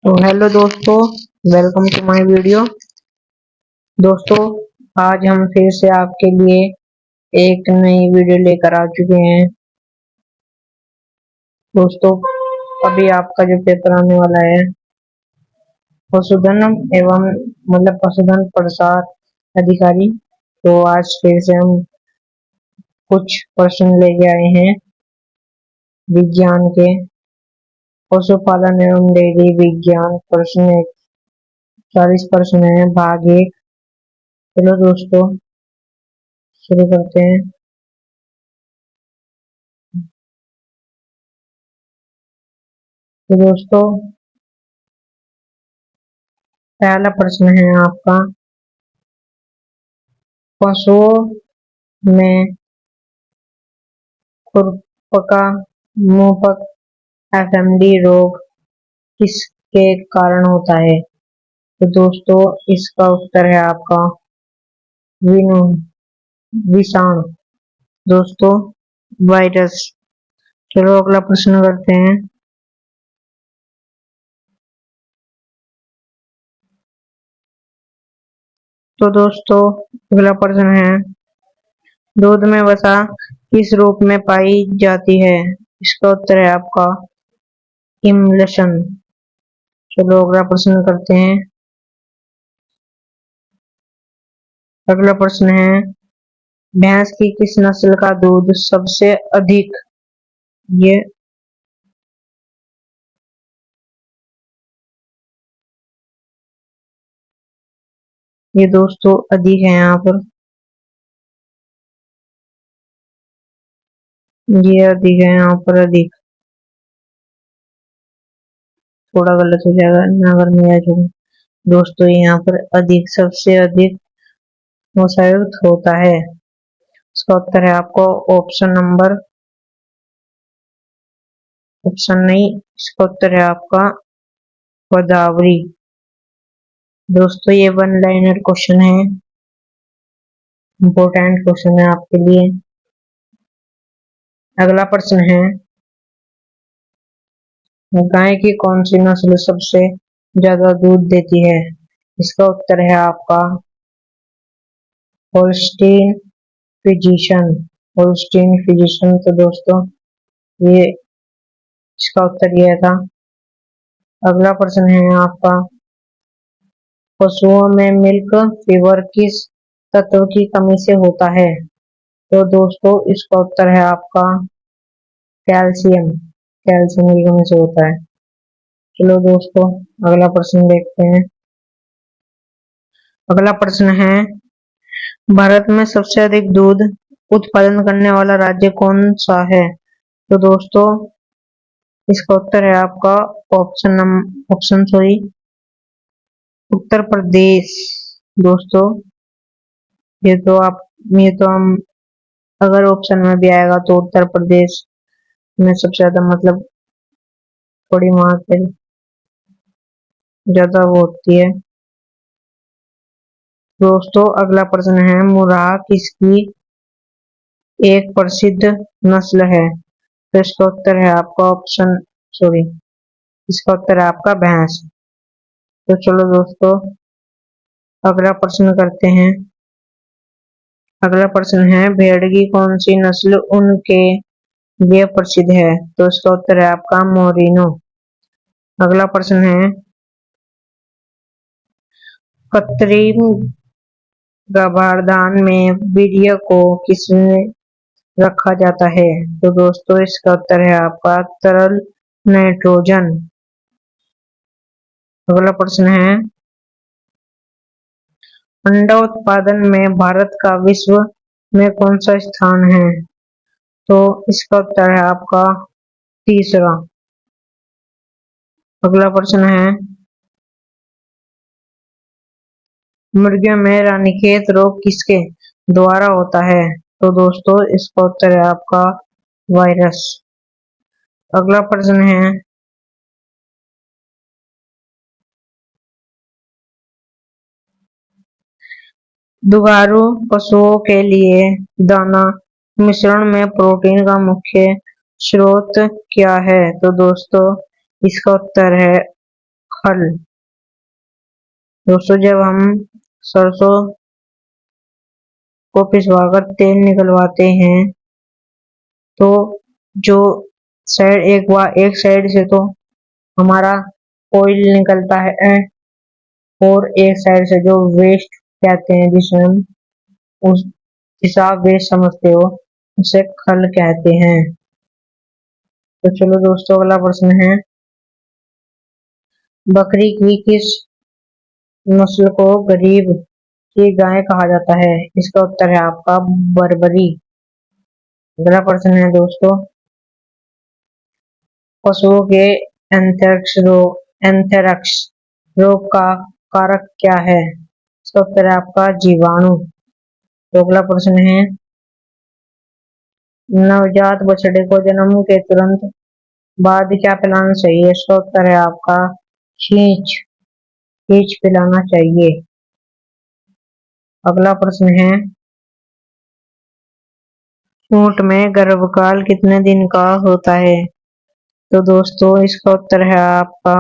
तो हेलो दोस्तों, welcome to my video. दोस्तों, आज हम फिर से आपके लिए एक नई वीडियो लेकर आ चुके हैं। दोस्तों, अभी आपका जो पेपर आने वाला है पशुधन एवं पशुधन प्रसार अधिकारी, तो आज फिर से हम कुछ प्रश्न लेके आए हैं विज्ञान के। पशुपालन एवं डेयरी विज्ञान प्रश्न 40 प्रश्न है, भाग 1। चलो दोस्तों, शुरू करते हैं। तो दोस्तों, पहला प्रश्न है आपका, पशुओं में खुरपका मुंहपक एफएमडी रोग किसके कारण होता है? तो दोस्तों, इसका उत्तर है आपका विनु विषाणु। दोस्तों, वायरस। चलो अगला प्रश्न करते हैं। तो दोस्तों, अगला प्रश्न है, दूध में वसा किस रूप में पाई जाती है? इसका उत्तर है आपका इमल्शन। चलो अगला प्रश्न करते हैं। अगला प्रश्न है, भैंस की किस नस्ल का दूध सबसे अधिक ये ये दोस्तों अधिक है यहाँ पर, ये अधिक है यहाँ पर, अधिक थोड़ा गलत हो जाएगा ना अगर मैं जाऊँ। दोस्तों, यहाँ पर अधिक सबसे अधिक वसायुक्त होता है। इसका उत्तर है आपको ऑप्शन नहीं, इसका उत्तर है आपका गोदावरी। दोस्तों, ये वन लाइनर क्वेश्चन है, इंपॉर्टेंट क्वेश्चन है आपके लिए। अगला प्रश्न है, गाय की कौन सी नस्ल सबसे ज्यादा दूध देती है? इसका उत्तर है आपका होल्स्टीन फ्रिजियन। Holstein Phrygian. तो दोस्तों, ये इसका उत्तर यह था। अगला प्रश्न है आपका, पशुओं में मिल्क फीवर किस तत्व की कमी से होता है? तो दोस्तों, इसका उत्तर है आपका कैल्शियम। कैल्शियम की कमी से होता है। चलो दोस्तों, अगला प्रश्न देखते हैं। अगला प्रश्न है, भारत में सबसे अधिक दूध उत्पादन करने वाला राज्य कौन सा है? तो दोस्तों, इसका उत्तर है आपका ऑप्शन सॉरी उत्तर प्रदेश। दोस्तों, ये तो हम अगर ऑप्शन में भी आएगा तो उत्तर प्रदेश में सबसे ज्यादा थोड़ी वहां पे ज्यादा वो होती है। दोस्तों, अगला प्रश्न है, मुर्राह किसकी एक प्रसिद्ध नस्ल है? तो इसका उत्तर है आपका इसका उत्तर है आपका भैंस। तो चलो दोस्तों, अगला प्रश्न करते हैं। अगला प्रश्न है, भेड़ की कौन सी नस्ल उनके लिए प्रसिद्ध है? तो इसका उत्तर है आपका मोरिनो। अगला प्रश्न है, कृत्रिम गर्भाधान में वीर्य को किसमें रखा जाता है? तो दोस्तों, इसका उत्तर है आपका तरल नाइट्रोजन। अगला प्रश्न है, अंडा उत्पादन में भारत का विश्व में कौन सा स्थान है? तो इसका उत्तर है आपका तीसरा। अगला प्रश्न है, मुर्गियों में रानीखेत रोग किसके द्वारा होता है? तो दोस्तों, इसका उत्तर है आपका वायरस। अगला प्रश्न है, दुधारू पशुओं के लिए दाना मिश्रण में प्रोटीन का मुख्य स्रोत क्या है? तो दोस्तों, इसका उत्तर है खल। दोस्तों जब हम सरसों को पिसवाकर तेल निकलवाते हैं तो जो एक साइड से तो हमारा ऑयल निकलता है और एक साइड से जो वेस्ट कहते हैं जिसमें हम उस हिसाब वेस्ट समझते हो उसे खल कहते हैं। तो चलो दोस्तों अगला प्रश्न है, बकरी की किस नस्ल को गरीब की गाय कहा जाता है? इसका उत्तर है आपका बर्बरी। अगला प्रश्न है दोस्तों, पशुओं के एंथ्रेक्स रोग का कारक क्या है? इसका उत्तर है आपका जीवाणु। तो अगला प्रश्न है, नवजात बछड़े को जन्म के तुरंत बाद क्या पिलाना चाहिए? इसका उत्तर है आपका खींच खींच पिलाना चाहिए। अगला प्रश्न है, ऊंट में गर्भकाल कितने दिन का होता है? तो दोस्तों इसका उत्तर है आपका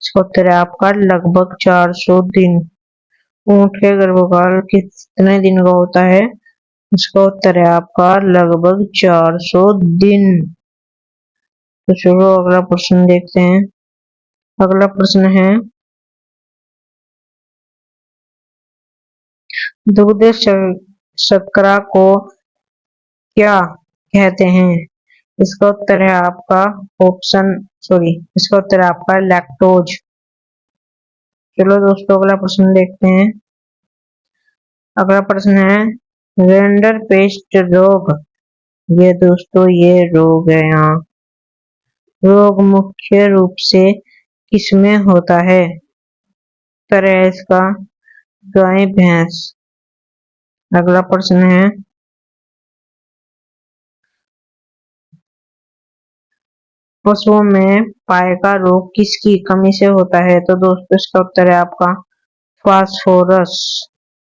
इसका उत्तर है आपका लगभग 400 दिन। ऊंट के गर्भकाल कितने दिन का होता है? इसका उत्तर है आपका लगभग 400 दिन। तो चलो अगला प्रश्न देखते हैं। अगला प्रश्न है, दुग्ध शर्करा को क्या कहते हैं? इसका उत्तर है आपका इसका उत्तर है आपका लैक्टोज। चलो दोस्तों अगला प्रश्न देखते हैं। अगला प्रश्न है, रेंडर पेस्ट रोग, ये दोस्तों ये रोग है यहाँ। रोग मुख्य रूप से किसमें होता है? उत्तर है इसका गाय भैंस। अगला प्रश्न है, पशुओं में पाए का रोग किसकी कमी से होता है? तो दोस्तों इसका उत्तर है आपका फास्फोरस।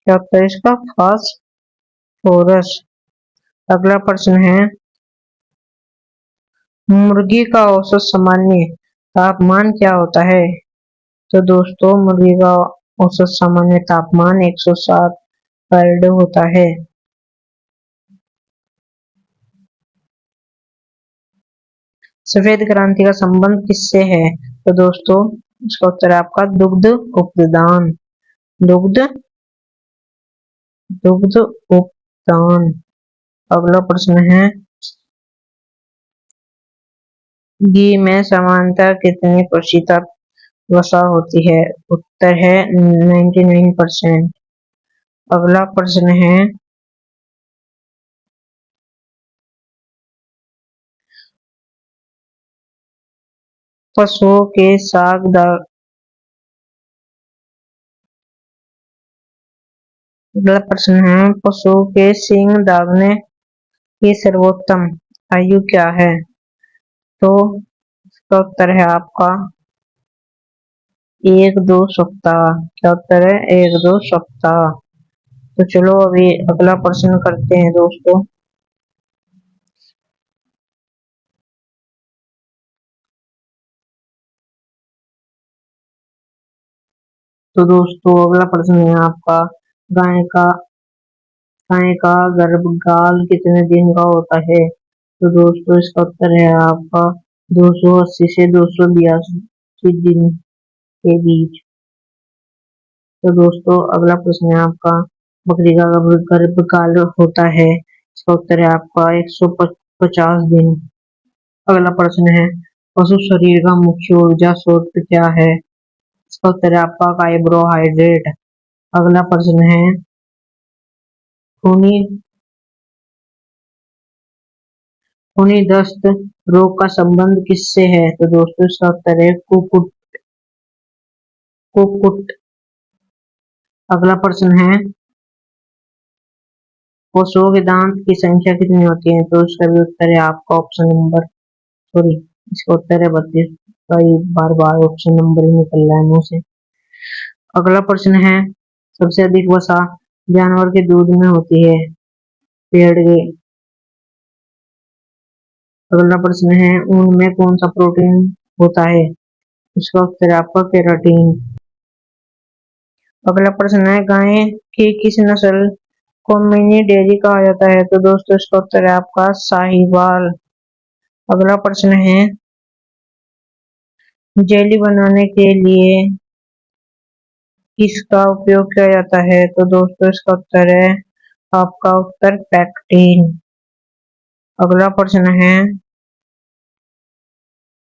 क्या उत्तर है इसका? फास्फोरस। अगला प्रश्न है, मुर्गी का औसत सामान्य तापमान क्या होता है? तो दोस्तों मुर्गी का औसत सामान्य तापमान 107 फैरेड होता है। सफेद क्रांति का संबंध किससे है? तो दोस्तों इसका उत्तर है आपका दुग्ध उपदान। दुग्ध दुग्ध उपदान। अगला प्रश्न है, घी में सामान्यतः कितनी प्रतिशत वसा होती है? उत्तर है 99%। अगला प्रश्न है, पशुओं के अगला प्रश्न है, पशुओं के सींग दागने की सर्वोत्तम आयु क्या है? तो इसका उत्तर है आपका 1-2 सप्ताह। क्या उत्तर है? 1-2 सप्ताह। तो चलो अभी अगला प्रश्न करते हैं दोस्तों। तो दोस्तों अगला प्रश्न है आपका, गाय का गाय का गर्भकाल कितने दिन का होता है? तो दोस्तों इसका उत्तर है आपका 280 से 282 दिन के बीच। तो दोस्तों अगला प्रश्न है आपका, बकरी का गर्भकाल होता है? इसका उत्तर है आपका 150 दिन। अगला प्रश्न है, पशु शरीर का मुख्य ऊर्जा स्रोत क्या है? इसका उत्तर है आपका कार्बोहाइड्रेट। अगला प्रश्न है, खूनी खूनी दस्त रोग का संबंध किससे है? तो दोस्तों इसका उत्तर है कुकुट। अगला प्रश्न है, पशुओं के दांत की संख्या कितनी होती है? तो इसका भी उत्तर है आपका इसका उत्तर है 32। कई बार बार ऑप्शन नंबर ही निकल रहा है मुंह से। अगला प्रश्न है, सबसे अधिक वसा जानवर के दूध में होती है? पेड़ के। अगला प्रश्न है, ऊन में कौन सा प्रोटीन होता है? इसका उत्तर है आपका केराटिन। अगला प्रश्न है, गाय की किस नस्ल को मिनी डेयरी कहा जाता है? तो दोस्तों इसका उत्तर है आपका साहीवाल। अगला प्रश्न है, जेली बनाने के लिए किसका उपयोग किया जाता है? तो दोस्तों इसका उत्तर है आपका उत्तर पैक्टिन। अगला प्रश्न है,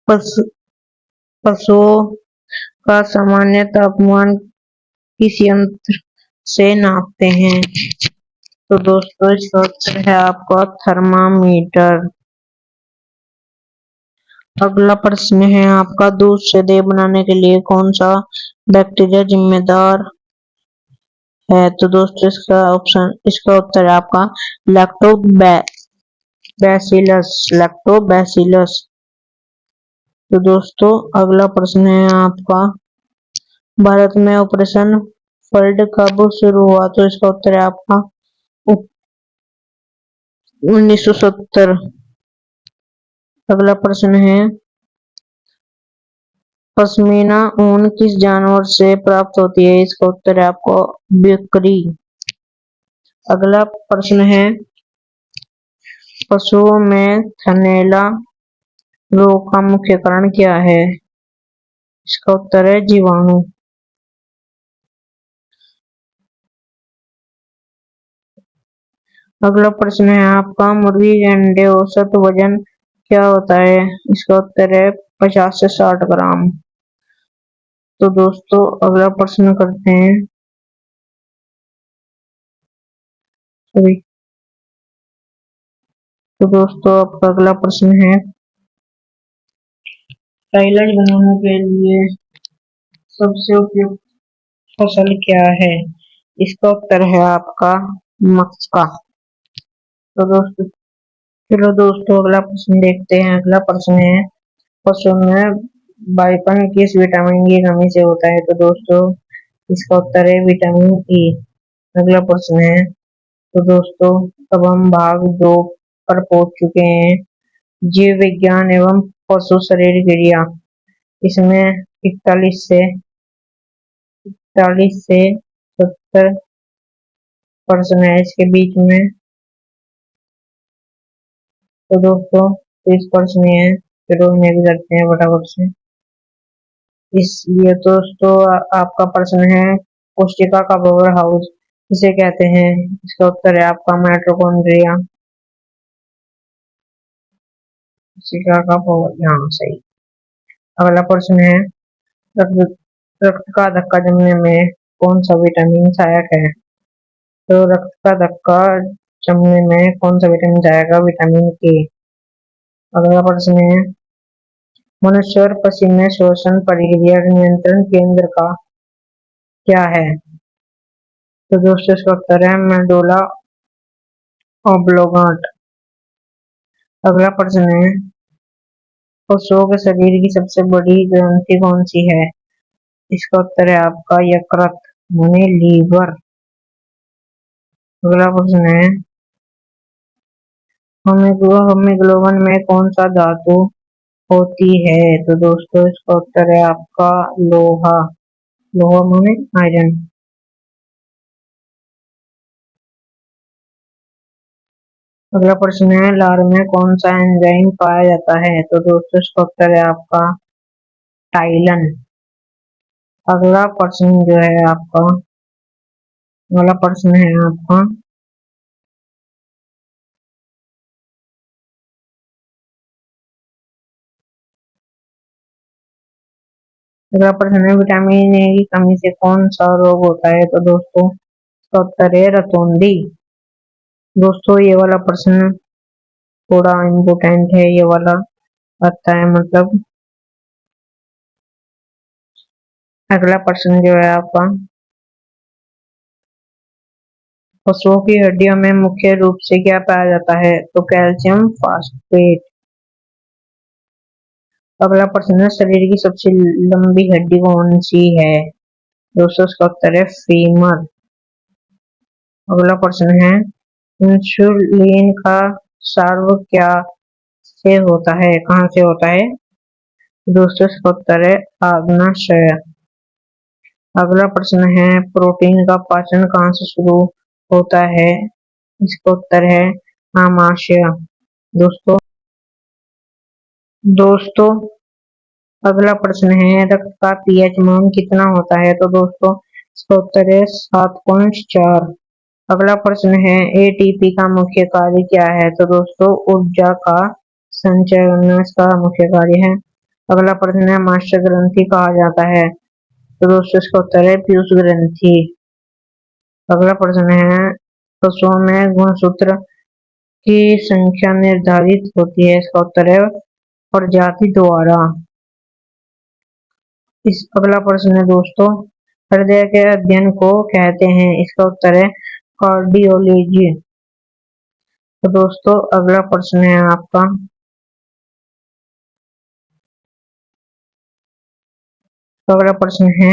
पशु पशुओं का सामान्य तापमान किस यंत्र से नापते हैं? तो दोस्तों इसका उत्तर है आपका थर्मामीटर। अगला प्रश्न है आपका, दूध से दही बनाने के लिए कौन सा बैक्टीरिया जिम्मेदार है? तो दोस्तों इसका उत्तर है आपका लैक्टोबैसिलस। तो दोस्तों अगला प्रश्न है आपका, भारत में ऑपरेशन फ्लड कब शुरू हुआ? तो इसका उत्तर है आपका 1970। अगला प्रश्न है, पश्मीना ऊन किस जानवर से प्राप्त होती है? इसका उत्तर है आपको बकरी। अगला प्रश्न है, पशुओं में थनैला रोग का मुख्य कारण क्या है? इसका उत्तर है जीवाणु। अगला प्रश्न है आपका, मुर्गी के अंडे औसत वजन क्या होता है? इसका उत्तर है 50 से 60 ग्राम। तो दोस्तों अगला प्रश्न करते हैं, सॉरी, तो दोस्तों आपका अगला प्रश्न है, साइलेज बनाने के लिए सबसे उपयुक्त फसल क्या है? इसका उत्तर है आपका मक्का। तो दोस्तों चलो दोस्तों अगला प्रश्न देखते हैं। अगला प्रश्न है, पशु में बाइपन किस विटामिन की कमी से होता है? तो दोस्तों इसका उत्तर है विटामिन ई। अगला प्रश्न है, तो दोस्तों अब हम भाग 2 पर पहुंच चुके हैं, जीव विज्ञान एवं पशु शरीर क्रिया। इसमें 41 से 70 प्रश्न है इसके बीच में। तो दोस्तों 30 प्रश्न है, चलो इन्हें भी करते हैं फटाफट से। इसलिए दोस्तों आपका प्रश्न है, कोशिका का पावर हाउस किसे कहते हैं? इसका उत्तर है आपका माइटोकॉन्ड्रिया। कोशिका का पावर, यहाँ सही। अगला प्रश्न है, रक्त रक्त का धक्का जमने में कौन सा विटामिन सहायक है? तो रक्त का धक्का जमने में कौन सा विटामिन सहायक है? विटामिन के। अगला प्रश्न है, मनुष्य और पसीने श्वसन प्रक्रिया नियंत्रण केंद्र का क्या है? तो दोस्तों इसका उत्तर है मेडुला ऑब्लोंगेटा। अगला प्रश्न है, पशुओं के शरीर की सबसे बड़ी ग्रंथि कौन सी है? इसका उत्तर है आपका यकृत यानी लीवर। अगला प्रश्न है, हीमोग्लोबिन में कौन सा धातु होती है? तो दोस्तों इसका उत्तर है आपका लोहा। लोहा माने आयरन। अगला प्रश्न है, लार में कौन सा एंजाइम पाया जाता है? तो दोस्तों इसका उत्तर है आपका टाइलन। अगला प्रश्न जो है आपका, अगला प्रश्न है आपका, अगला प्रश्न है, विटामिन ए की कमी से कौन सा रोग होता है? तो दोस्तों इसका उत्तर है रतौंधी। दोस्तों ये वाला प्रश्न थोड़ा इम्पोर्टेंट है, ये वाला आता है मतलब। अगला प्रश्न जो है आपका, पशुओं की हड्डियों में मुख्य रूप से क्या पाया जाता है? तो कैल्शियम फॉस्फेट। अगला प्रश्न है, शरीर की सबसे लंबी हड्डी कौन सी है? दोस्तों इसका उत्तर है फीमर। अगला प्रश्न है, इंसुलिन का स्राव क्या से होता है, कहाँ से होता है? दोस्तों इसका उत्तर है आग्नाशय। अगला प्रश्न है प्रोटीन का पाचन कहाँ से शुरू होता है? इसका उत्तर है आमाशय। दोस्तों दोस्तों अगला प्रश्न है रक्त का पीएच मान कितना होता है? तो दोस्तों इसका उत्तर है 7.4। अगला प्रश्न है एटीपी का मुख्य कार्य क्या है? तो दोस्तों ऊर्जा का संचय करना इसका मुख्य कार्य है। अगला प्रश्न है मास्टर ग्रंथि कहा जाता है? तो दोस्तों इसका उत्तर है पीयूष ग्रंथि। अगला प्रश्न है पशुओं में गुणसूत्र की संख्या निर्धारित होती है? इसका उत्तर है प्रजाति द्वारा। इस अगला प्रश्न है दोस्तों हृदय के अध्ययन को कहते हैं? इसका उत्तर है कार्डियोलॉजी। तो दोस्तों अगला प्रश्न है आपका अगला प्रश्न है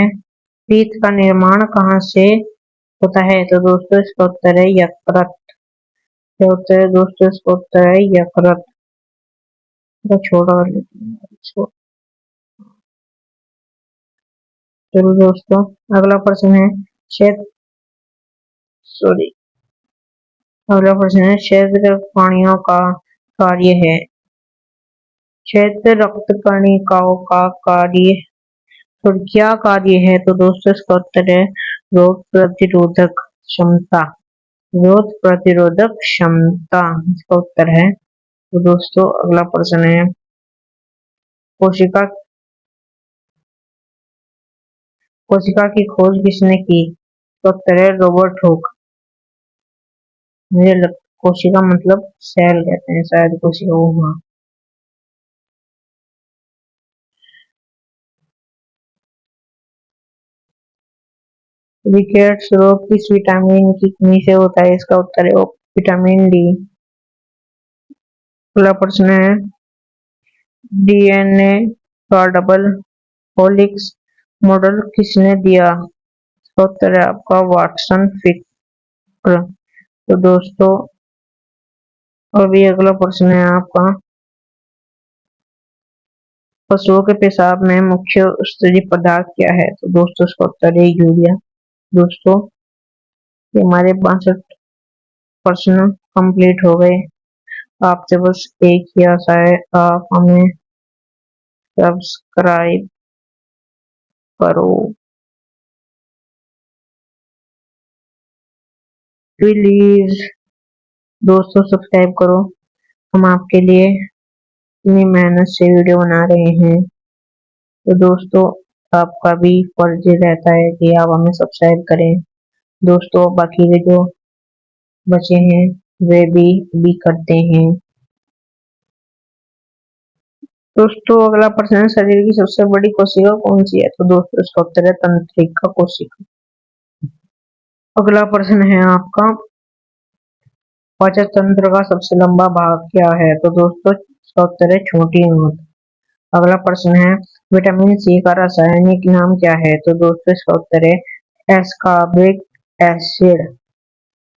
पीत का निर्माण कहाँ से होता है? तो दोस्तों इसका उत्तर है यकृत। क्या उत्तर है दोस्तों? इसका उत्तर है यकृत। तो छोटा कर लेते हैं। चलो दोस्तों अगला प्रश्न है क्षेत्र सॉरी अगला प्रश्न है क्षेत्र कणियों का कार्य है? क्षेत्र रक्त कणिकाओं का कार्य और क्या कार्य है? तो दोस्तों इसका उत्तर है रोग प्रतिरोधक क्षमता। रोग प्रतिरोधक क्षमता इसका उत्तर है। तो दोस्तों अगला प्रश्न है कोशिका कोशिका की खोज किसने की? तो उत्तर है रॉबर्ट हुक। कोशिका मतलब सेल कहते हैं शायद कोशिका को। हाँ रिकेट्स रोग किस विटामिन की कमी से होता है? इसका उत्तर है विटामिन डी। अगला प्रश्न है डीएनए का डबल हेलिक्स मॉडल किसने दिया? इसका उत्तर है आपका वाटसन फिक्र। तो दोस्तों अभी अगला प्रश्न है आपका पशुओं के पेशाब में मुख्य स्तरीय पदार्थ क्या है? तो दोस्तों इसका उत्तर है यूरिया। दोस्तों ये हमारे 62 प्रश्न कंप्लीट हो गए। आपसे बस एक ही आशा है आप हमें सब्सक्राइब करो प्लीज। दोस्तों सब्सक्राइब करो। हम आपके लिए इतनी मेहनत से वीडियो बना रहे हैं तो दोस्तों आपका भी फर्ज रहता है कि आप हमें सब्सक्राइब करें। दोस्तों बाकी के जो बचे हैं वे भी करते हैं। दोस्तों अगला प्रश्न है शरीर की सबसे बड़ी कोशिका कौन सी है? तो दोस्तों इसका उत्तर है तंत्रिका कोशिका। अगला प्रश्न है आपका पाचन तंत्र का सबसे लंबा भाग क्या है? तो दोस्तों इसका उत्तर है छोटी आंत। अगला प्रश्न है विटामिन सी का रासायनिक नाम क्या है? तो दोस्तों इसका उत्तर है एस्कॉर्बिक एसिड।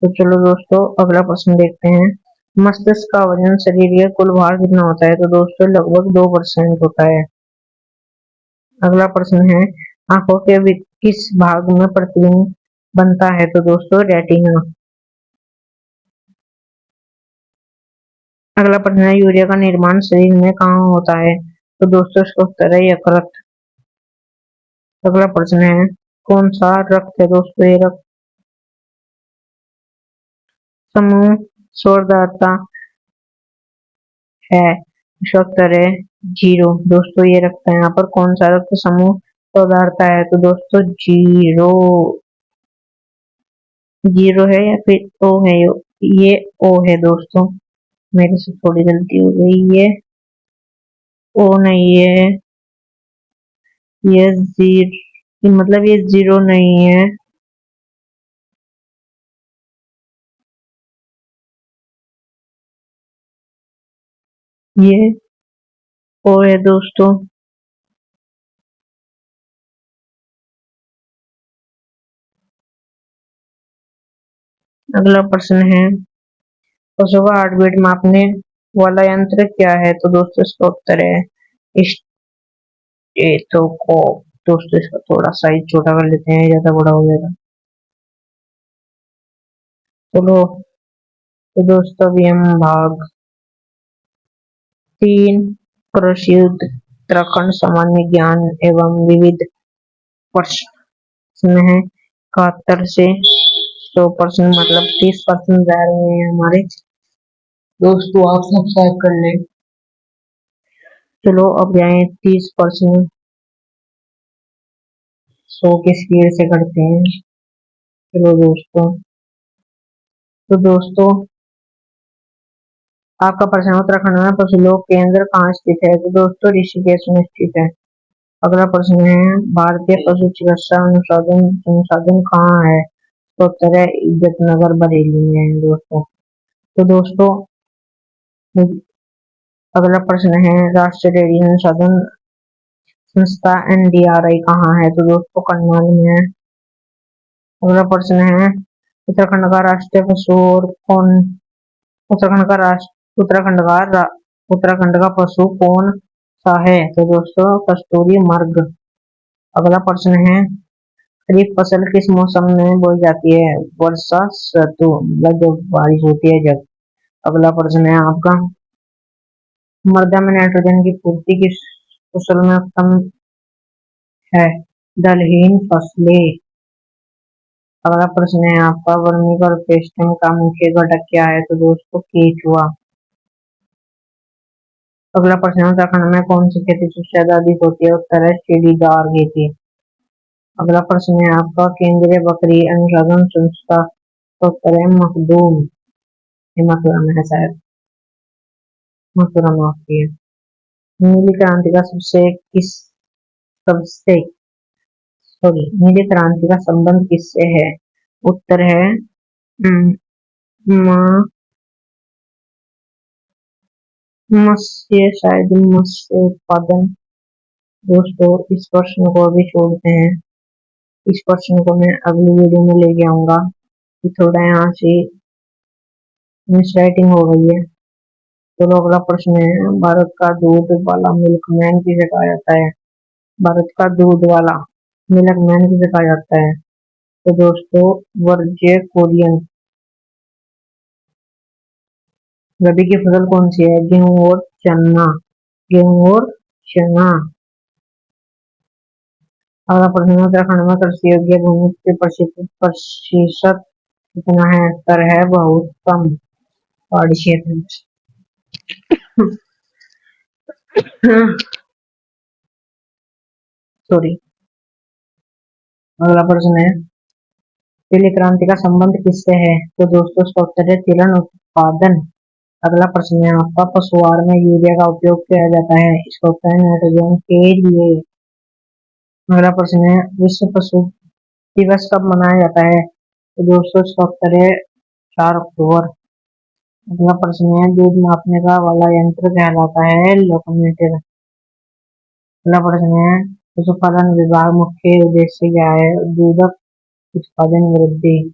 तो चलो दोस्तों अगला प्रश्न देखते हैं मस्तिष्क का वजन शरीर के कुल भार कितना होता है? तो दोस्तों लगभग 2% होता है। अगला प्रश्न है आंखों के किस भाग में प्रतिबिंब बनता है? तो दोस्तों रेटिना। अगला प्रश्न है यूरिया का निर्माण शरीर में कहाँ होता है? तो दोस्तों इसका उत्तर है यकृत। अगला प्रश्न है कौन सा रक्त है? दोस्तों ये रक्त समूह स्वरदाता है। इसका उत्तर है 0। दोस्तों ये रक्त है यहाँ पर कौन सा रक्त समूह स्वरदाता है? तो दोस्तों 0 0 है या फिर ओ है? ये ओ है दोस्तों। मेरे से थोड़ी गलती हो गई। ये ओ नहीं है। ये जीरो मतलब ये 0 नहीं है। ये ओ है दोस्तों। अगला प्रश्न है पशु का हार्टबीट मापने वाला यंत्र क्या है? तो दोस्तों इसका उत्तर है ये तो को दोस्तों इसका थोड़ा साइज छोटा कर लेते हैं, ज्यादा बड़ा हो जाएगा। चलो तो दोस्तों अभी हम भाग 3 कृषि उत्तराखंड सामान्य ज्ञान एवं विविध प्रश्न है 71 से 100% मतलब 30% रह रहे हैं हमारे। दोस्तों आप सब्सक्राइब कर लें। चलो अब जाए 30% 100 की स्पीड से करते हैं। चलो दोस्तों, तो दोस्तों आपका प्रश्न है उत्तराखंड में पशुलोक केंद्र कहाँ स्थित है? तो दोस्तों ऋषिकेश में स्थित है। अगला प्रश्न है भारतीय पशु चिकित्सा अनुसंधान संस्थान कहाँ है? तो उत्तर है इज्जतनगर बरेली में है दोस्तों। तो दोस्तों अगला प्रश्न है राष्ट्रीय डेयरी अनुसंधान संस्था NDRI कहाँ है? तो दोस्तों करनाल में है। अगला प्रश्न है उत्तराखंड का राष्ट्रीय पशु और कौन उत्तराखंड का राष्ट्र उत्तराखंड का पशु कौन सा है? तो दोस्तों कस्तूरी मृग। अगला प्रश्न है खरीफ फसल किस मौसम में बोई जाती है? वर्षा ऋतु मतलब जब बारिश होती है जब। अगला प्रश्न है आपका मृदा में नाइट्रोजन की पूर्ति किस फसल में उत्तम है? दलहन फसलें। अगला प्रश्न है आपका वर्मी कंपोस्टिंग का मुख्य घटक क्या है? तो दोस्तों केचुआ। अगला प्रश्न है उत्तराखंड में कौन सी खेती सबसे ज्यादा अधिक होती है? उत्तर है सीढ़ीदार खेती। अगला प्रश्न है आपका केंद्रीय बकरी अनुसंधान संस्था। तो उत्तर है मखदूम। ये मथुरा में है शायद, मथुरा में होती है। नीली क्रांति का सबसे सॉरी नीली क्रांति का संबंध किससे है? उत्तर है म- म- मत्स्य शायद मत्स्य उत्पादन। दोस्तों इस प्रश्न को अभी छोड़ते हैं। इस प्रश्न को मैं अगली वीडियो में लेके आऊंगा कि थोड़ा यहाँ से मिसराइटिंग हो गई है। तो अगला प्रश्न है भारत का दूध वाला मिल्कमैन किसे कहा जाता है? भारत का दूध वाला मिल्कमैन किसे कहा जाता है? तो दोस्तों वर्ज्य कोरियन। रबी की फसल कौन सी है? गेहूं और चना। गेहूं और चना। अगला प्रश्न है उत्तराखंड में कृषि योग्य भूमि के प्रतिशत कितना है? उत्तर है बहुत कम, पहाड़ी क्षेत्र में। सॉरी। अगला प्रश्न है पीली क्रांति का संबंध किससे है? तो दोस्तों इसका उत्तर है तिलहन उत्पादन। अगला प्रश्न है आपका पशुआहार में यूरिया का उपयोग किया जाता है? इसका उत्तर है नाइट्रोजन के लिए। अगला प्रश्न है विश्व पशु दिवस कब मनाया जाता है? तो दोस्तों इसका उत्तर है 4 अक्टूबर। अगला प्रश्न है दूध मापने का वाला यंत्र कहलाता है लोकोमीटर। अगला प्रश्न है पशुपालन विभाग मुख्य उद्देश्य क्या है? दूध उत्पादन वृद्धि।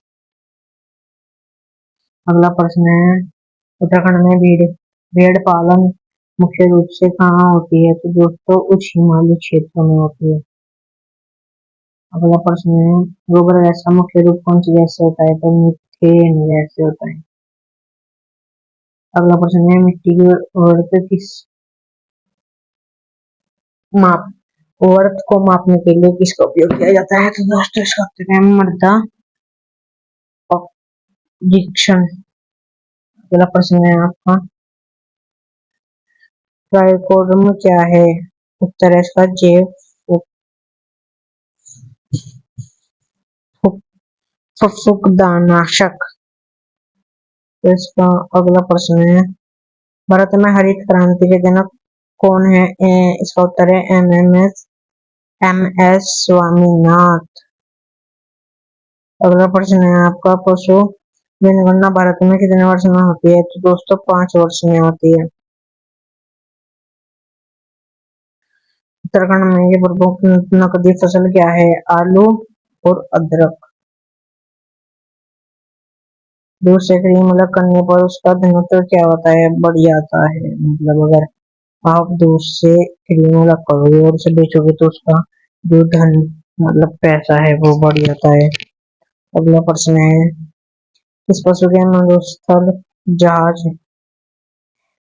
अगला प्रश्न है उत्तराखंड में भेड़ पालन मुख्य रूप से कहाँ होती है? तो दोस्तों उच्च हिमालय क्षेत्रों में होती है। अगला प्रश्न है गोबर गैस का मुख्य रूप कौन सी गैस से होता है? तो मीथेन गैस से होता है। अगला प्रश्न है मिट्टी की उर्वरता किस माप उर्वरता को मापने के लिए किसका उपयोग किया जाता है? तो दोस्तों इसका उत्तर है मृदा परीक्षण। अगला प्रश्न है आपका ट्राइकोडर्मा क्या है? उत्तर है इसका जैव फुफुकदानाशक। तो इसका अगला प्रश्न है भारत में हरित क्रांति के जनक कौन है? इसका उत्तर है एम एस स्वामीनाथ। अगला प्रश्न है आपका पशु जनगणना भारत में कितने वर्ष में होती है? तो दोस्तों 5 वर्ष में होती है। उत्तराखंड में ये प्रमुख नकदी फसल क्या है? आलू और अदरक। दूध से क्रीम अलग करने पर उसका घनत्व क्या होता है? बढ़ जाता है। मतलब अगर आप दूध से क्रीम अलग करोगे और उसे बेचोगे तो उसका जो धन मतलब पैसा है वो बढ़ जाता है। अगला प्रश्न है, इस पशु के मरुस्थल जहाज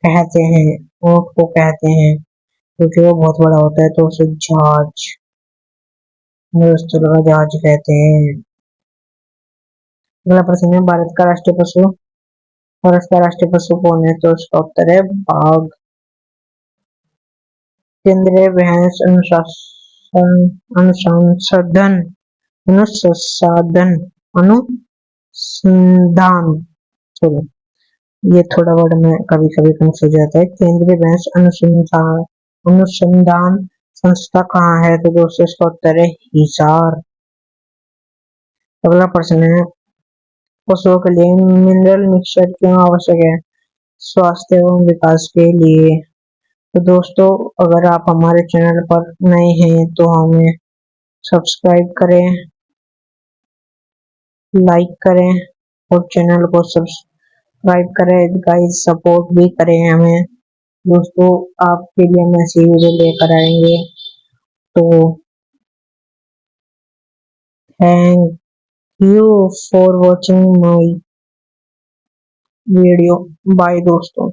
कहते हैं, ऊंट को कहते हैं क्योंकि वो बहुत बड़ा होता है तो उसे जहाज मरुस्थल का जहाज कहते हैं। अगला प्रश्न है, भारत का राष्ट्रीय पशु कौन है? तो इसका उत्तर है बाघ। केंद्रीय भैंस अनुसंधान अनुसंधान अनुसंधान चलो ये थोड़ा वर्ड में कभी कभी कंफ्यूज हो जाता है। केंद्रीय भैंस अनुसंधान अनुसंधान संस्था कहाँ है? तो दोस्तों इसका उत्तर है हिसार। अगला प्रश्न है, पशुओं के लिए मिनरल मिक्सचर क्यों आवश्यक है? स्वास्थ्य एवं विकास के लिए। तो दोस्तों अगर आप हमारे चैनल पर नए हैं तो हमें सब्सक्राइब करें, लाइक करें और चैनल को सब्सक्राइब करें, गाइस सपोर्ट भी करें हमें। दोस्तों आपके लिए हम ऐसी वीडियो लेकर आएंगे। तो thank you for watching my video. Bye दोस्तों।